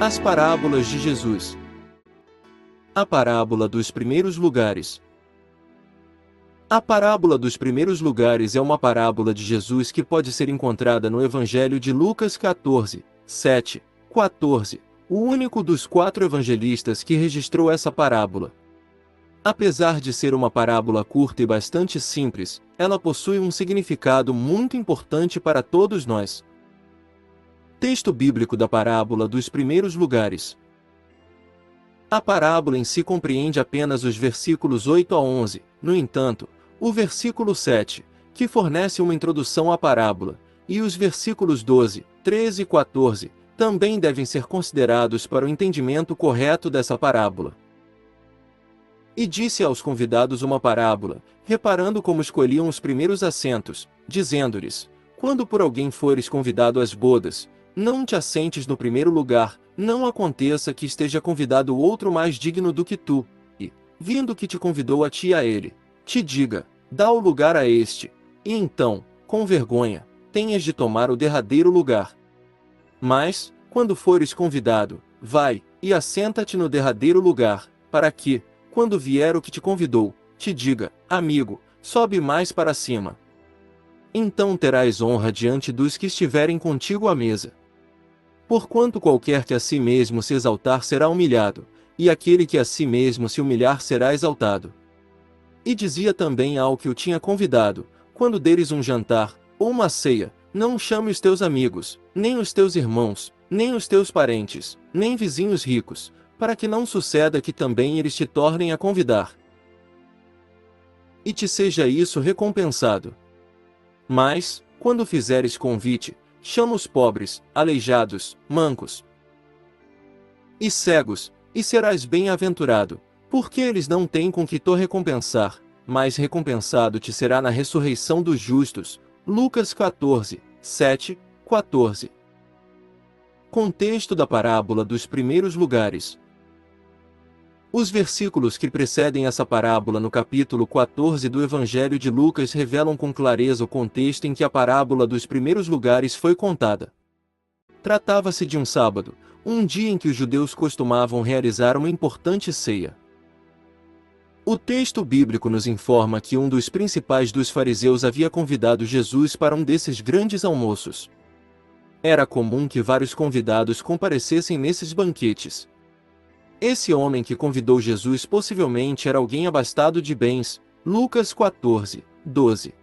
As parábolas de Jesus. A parábola dos primeiros lugares. A parábola dos primeiros lugares é uma parábola de Jesus que pode ser encontrada no Evangelho de Lucas 14, 7, 14, o único dos 4 evangelistas que registrou essa parábola. Apesar de ser uma parábola curta e bastante simples, ela possui um significado muito importante para todos nós. Texto bíblico da parábola dos primeiros lugares. A parábola em si compreende apenas os versículos 8 a 11, no entanto, o versículo 7, que fornece uma introdução à parábola, e os versículos 12, 13 e 14, também devem ser considerados para o entendimento correto dessa parábola. E disse aos convidados uma parábola, reparando como escolhiam os primeiros assentos, dizendo-lhes: quando por alguém fores convidado às bodas, não te assentes no primeiro lugar, não aconteça que esteja convidado outro mais digno do que tu, e, vindo que te convidou a ti e a ele, te diga: dá o lugar a este, e então, com vergonha, tenhas de tomar o derradeiro lugar. Mas, quando fores convidado, vai, e assenta-te no derradeiro lugar, para que, quando vier o que te convidou, te diga: amigo, sobe mais para cima. Então terás honra diante dos que estiverem contigo à mesa. Porquanto qualquer que a si mesmo se exaltar será humilhado, e aquele que a si mesmo se humilhar será exaltado. E dizia também ao que o tinha convidado: quando deres um jantar, ou uma ceia, não chame os teus amigos, nem os teus irmãos, nem os teus parentes, nem vizinhos ricos, para que não suceda que também eles te tornem a convidar, e te seja isso recompensado. Mas, quando fizeres convite, chama os pobres, aleijados, mancos e cegos, e serás bem-aventurado, porque eles não têm com que te recompensar, mas recompensado te será na ressurreição dos justos. Lucas 14, 7, 14. Contexto da parábola dos primeiros lugares. Os versículos que precedem essa parábola no capítulo 14 do Evangelho de Lucas revelam com clareza o contexto em que a parábola dos primeiros lugares foi contada. Tratava-se de um sábado, um dia em que os judeus costumavam realizar uma importante ceia. O texto bíblico nos informa que um dos principais dos fariseus havia convidado Jesus para um desses grandes almoços. Era comum que vários convidados comparecessem nesses banquetes. Esse homem que convidou Jesus possivelmente era alguém abastado de bens. Lucas 14, 12.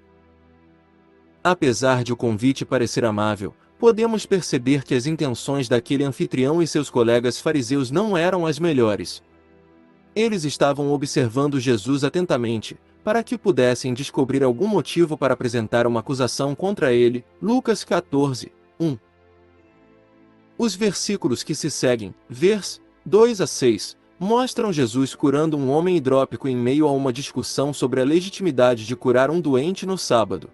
Apesar de o convite parecer amável, podemos perceber que as intenções daquele anfitrião e seus colegas fariseus não eram as melhores. Eles estavam observando Jesus atentamente, para que pudessem descobrir algum motivo para apresentar uma acusação contra ele. Lucas 14, 1. Os versículos que se seguem, vers. 2 a 6, mostram Jesus curando um homem hidrópico em meio a uma discussão sobre a legitimidade de curar um doente no sábado.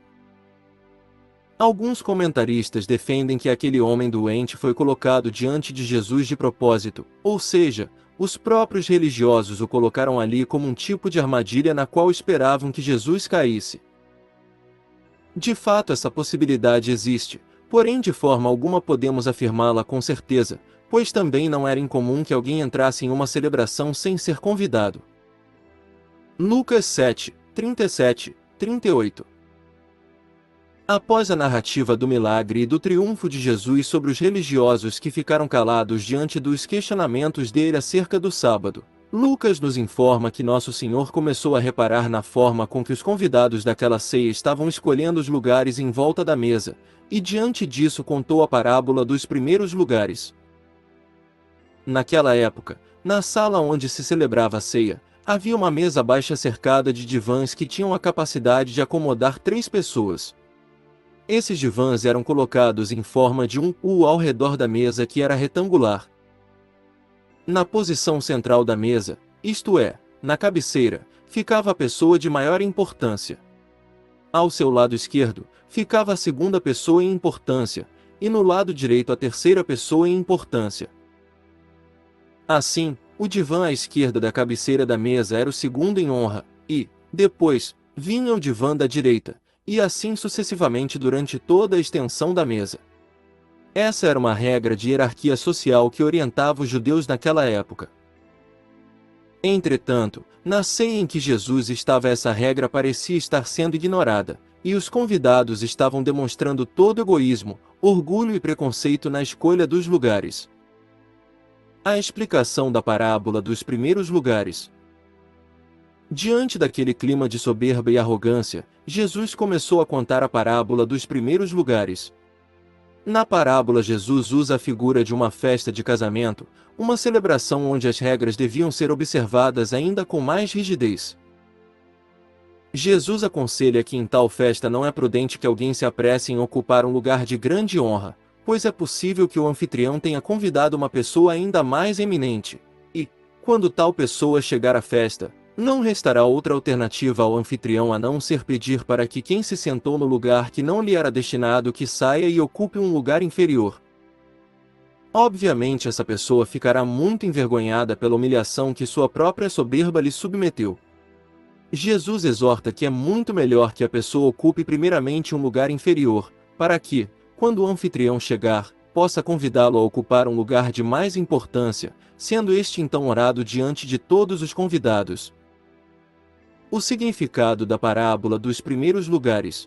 Alguns comentaristas defendem que aquele homem doente foi colocado diante de Jesus de propósito, ou seja, os próprios religiosos o colocaram ali como um tipo de armadilha na qual esperavam que Jesus caísse. De fato, essa possibilidade existe, porém de forma alguma podemos afirmá-la com certeza, pois também não era incomum que alguém entrasse em uma celebração sem ser convidado. Lucas 7, 37, 38. Após a narrativa do milagre e do triunfo de Jesus sobre os religiosos que ficaram calados diante dos questionamentos dele acerca do sábado, Lucas nos informa que Nosso Senhor começou a reparar na forma com que os convidados daquela ceia estavam escolhendo os lugares em volta da mesa, e diante disso contou a parábola dos primeiros lugares. Naquela época, na sala onde se celebrava a ceia, havia uma mesa baixa cercada de divãs que tinham a capacidade de acomodar 3 pessoas. Esses divãs eram colocados em forma de um U ao redor da mesa que era retangular. Na posição central da mesa, isto é, na cabeceira, ficava a pessoa de maior importância. Ao seu lado esquerdo, ficava a segunda pessoa em importância, e no lado direito a terceira pessoa em importância. Assim, o divã à esquerda da cabeceira da mesa era o segundo em honra, e, depois, vinha o divã da direita, e assim sucessivamente durante toda a extensão da mesa. Essa era uma regra de hierarquia social que orientava os judeus naquela época. Entretanto, na ceia em que Jesus estava, essa regra parecia estar sendo ignorada, e os convidados estavam demonstrando todo egoísmo, orgulho e preconceito na escolha dos lugares. A explicação da parábola dos primeiros lugares. Diante daquele clima de soberba e arrogância, Jesus começou a contar a parábola dos primeiros lugares. Na parábola, Jesus usa a figura de uma festa de casamento, uma celebração onde as regras deviam ser observadas ainda com mais rigidez. Jesus aconselha que em tal festa não é prudente que alguém se apresse em ocupar um lugar de grande honra, pois é possível que o anfitrião tenha convidado uma pessoa ainda mais eminente, e, quando tal pessoa chegar à festa, não restará outra alternativa ao anfitrião a não ser pedir para que quem se sentou no lugar que não lhe era destinado que saia e ocupe um lugar inferior. Obviamente essa pessoa ficará muito envergonhada pela humilhação que sua própria soberba lhe submeteu. Jesus exorta que é muito melhor que a pessoa ocupe primeiramente um lugar inferior, para que, quando o anfitrião chegar, possa convidá-lo a ocupar um lugar de mais importância, sendo este então honrado diante de todos os convidados. O significado da parábola dos primeiros lugares.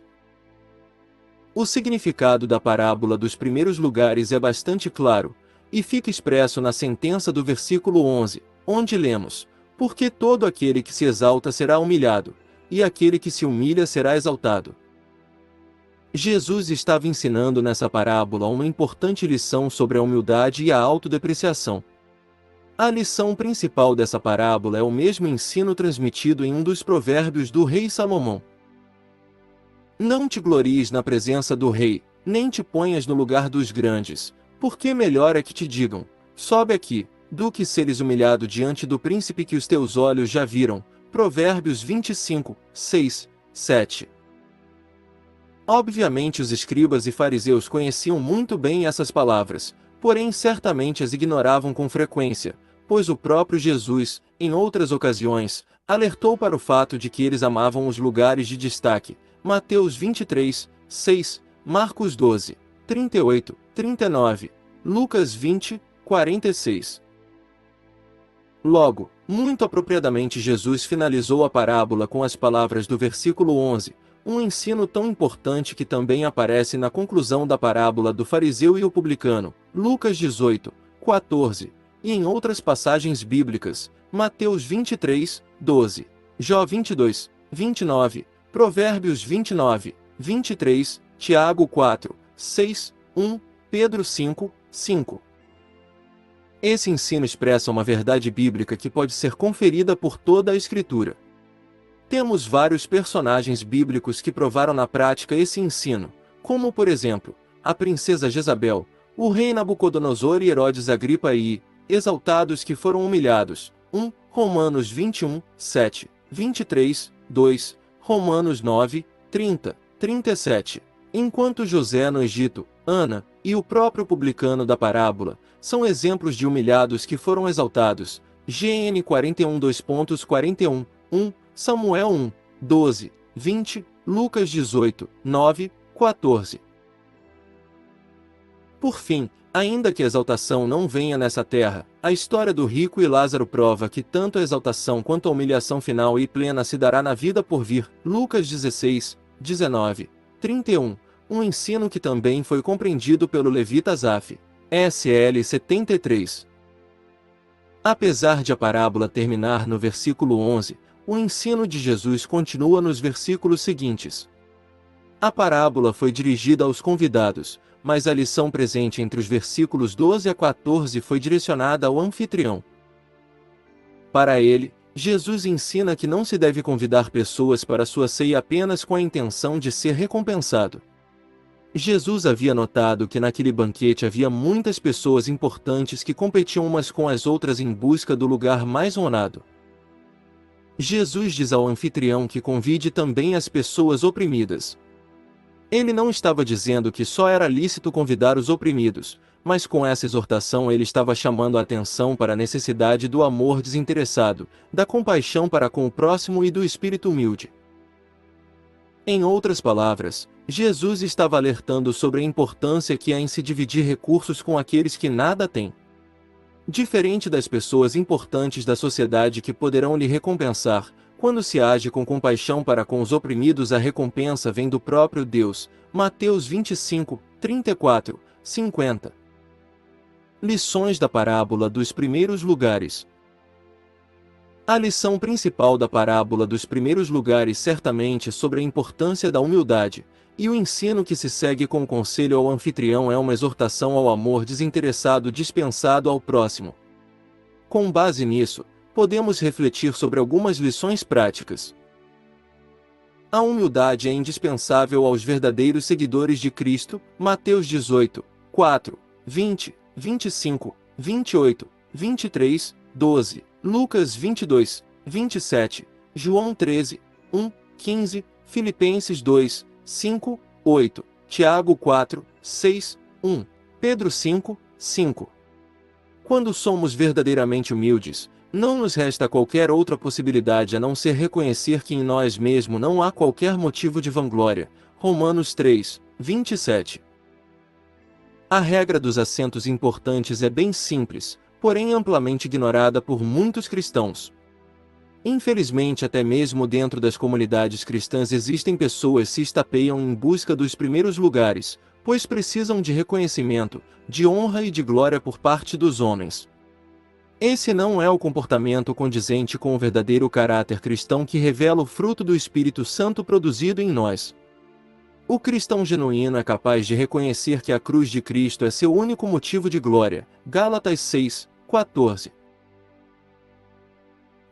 O significado da parábola dos primeiros lugares é bastante claro, e fica expresso na sentença do versículo 11, onde lemos: porque todo aquele que se exalta será humilhado, e aquele que se humilha será exaltado. Jesus estava ensinando nessa parábola uma importante lição sobre a humildade e a autodepreciação. A lição principal dessa parábola é o mesmo ensino transmitido em um dos provérbios do rei Salomão. Não te glories na presença do rei, nem te ponhas no lugar dos grandes, porque melhor é que te digam: sobe aqui, do que seres humilhado diante do príncipe que os teus olhos já viram. Provérbios 25, 6, 7. Obviamente os escribas e fariseus conheciam muito bem essas palavras, porém certamente as ignoravam com frequência, pois o próprio Jesus, em outras ocasiões, alertou para o fato de que eles amavam os lugares de destaque. Mateus 23, 6, Marcos 12, 38, 39, Lucas 20, 46. Logo, muito apropriadamente Jesus finalizou a parábola com as palavras do versículo 11, um ensino tão importante que também aparece na conclusão da parábola do fariseu e o publicano, Lucas 18, 14, e em outras passagens bíblicas, Mateus 23, 12, Jó 22, 29, Provérbios 29, 23, Tiago 4, 6, 1, Pedro 5, 5. Esse ensino expressa uma verdade bíblica que pode ser conferida por toda a Escritura. Temos vários personagens bíblicos que provaram na prática esse ensino, como por exemplo, a princesa Jezabel, o rei Nabucodonosor e Herodes Agripa e, exaltados que foram humilhados. 1 Romanos 21, 7, 23, 2, Romanos 9, 30, 37. Enquanto José no Egito, Ana, e o próprio publicano da parábola, são exemplos de humilhados que foram exaltados. GN 41 2.41, 1, Samuel 1, 12, 20, Lucas 18, 9, 14. Por fim, ainda que a exaltação não venha nessa terra, a história do rico e Lázaro prova que tanto a exaltação quanto a humilhação final e plena se dará na vida por vir. Lucas 16, 19, 31, um ensino que também foi compreendido pelo levita Asaf. SL 73. Apesar de a parábola terminar no versículo 11, o ensino de Jesus continua nos versículos seguintes. A parábola foi dirigida aos convidados, mas a lição presente entre os versículos 12 a 14 foi direcionada ao anfitrião. Para ele, Jesus ensina que não se deve convidar pessoas para sua ceia apenas com a intenção de ser recompensado. Jesus havia notado que naquele banquete havia muitas pessoas importantes que competiam umas com as outras em busca do lugar mais honrado. Jesus diz ao anfitrião que convide também as pessoas oprimidas. Ele não estava dizendo que só era lícito convidar os oprimidos, mas com essa exortação ele estava chamando a atenção para a necessidade do amor desinteressado, da compaixão para com o próximo e do espírito humilde. Em outras palavras, Jesus estava alertando sobre a importância que há em se dividir recursos com aqueles que nada têm. Diferente das pessoas importantes da sociedade que poderão lhe recompensar, quando se age com compaixão para com os oprimidos, a recompensa vem do próprio Deus. Mateus 25, 34, 50. Lições da parábola dos primeiros lugares. A lição principal da parábola dos primeiros lugares certamente sobre a importância da humildade, e o ensino que se segue com o conselho ao anfitrião é uma exortação ao amor desinteressado dispensado ao próximo. Com base nisso, podemos refletir sobre algumas lições práticas. A humildade é indispensável aos verdadeiros seguidores de Cristo. Mateus 18, 4, 20, 25, 28, 23, 12, Lucas 22, 27, João 13, 1, 15, Filipenses 2, 5, 8, Tiago 4, 6, 1, Pedro 5, 5. Quando somos verdadeiramente humildes, não nos resta qualquer outra possibilidade a não ser reconhecer que em nós mesmos não há qualquer motivo de vanglória. Romanos 3, 27. A regra dos assentos importantes é bem simples, porém amplamente ignorada por muitos cristãos. Infelizmente, até mesmo dentro das comunidades cristãs existem pessoas que se estapeiam em busca dos primeiros lugares, pois precisam de reconhecimento, de honra e de glória por parte dos homens. Esse não é o comportamento condizente com o verdadeiro caráter cristão que revela o fruto do Espírito Santo produzido em nós. O cristão genuíno é capaz de reconhecer que a cruz de Cristo é seu único motivo de glória. Gálatas 6, 14.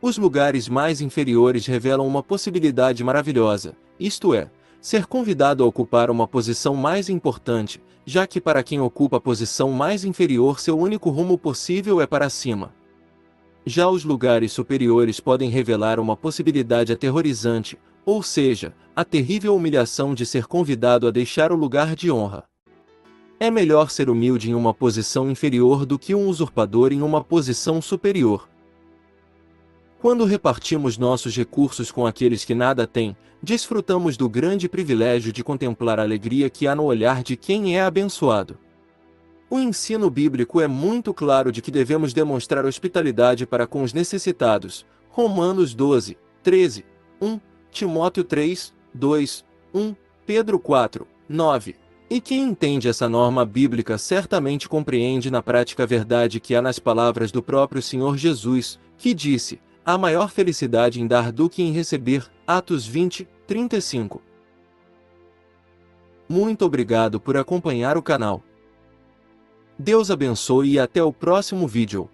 Os lugares mais inferiores revelam uma possibilidade maravilhosa, isto é, ser convidado a ocupar uma posição mais importante, já que para quem ocupa a posição mais inferior seu único rumo possível é para cima. Já os lugares superiores podem revelar uma possibilidade aterrorizante, ou seja, a terrível humilhação de ser convidado a deixar o lugar de honra. É melhor ser humilde em uma posição inferior do que um usurpador em uma posição superior. Quando repartimos nossos recursos com aqueles que nada têm, desfrutamos do grande privilégio de contemplar a alegria que há no olhar de quem é abençoado. O ensino bíblico é muito claro de que devemos demonstrar hospitalidade para com os necessitados. Romanos 12, 13, 1, Timóteo 3, 2, 1, Pedro 4, 9. E quem entende essa norma bíblica certamente compreende na prática a verdade que há nas palavras do próprio Senhor Jesus, que disse: há maior felicidade em dar do que em receber. Atos 20, 35. Muito obrigado por acompanhar o canal. Deus abençoe e até o próximo vídeo.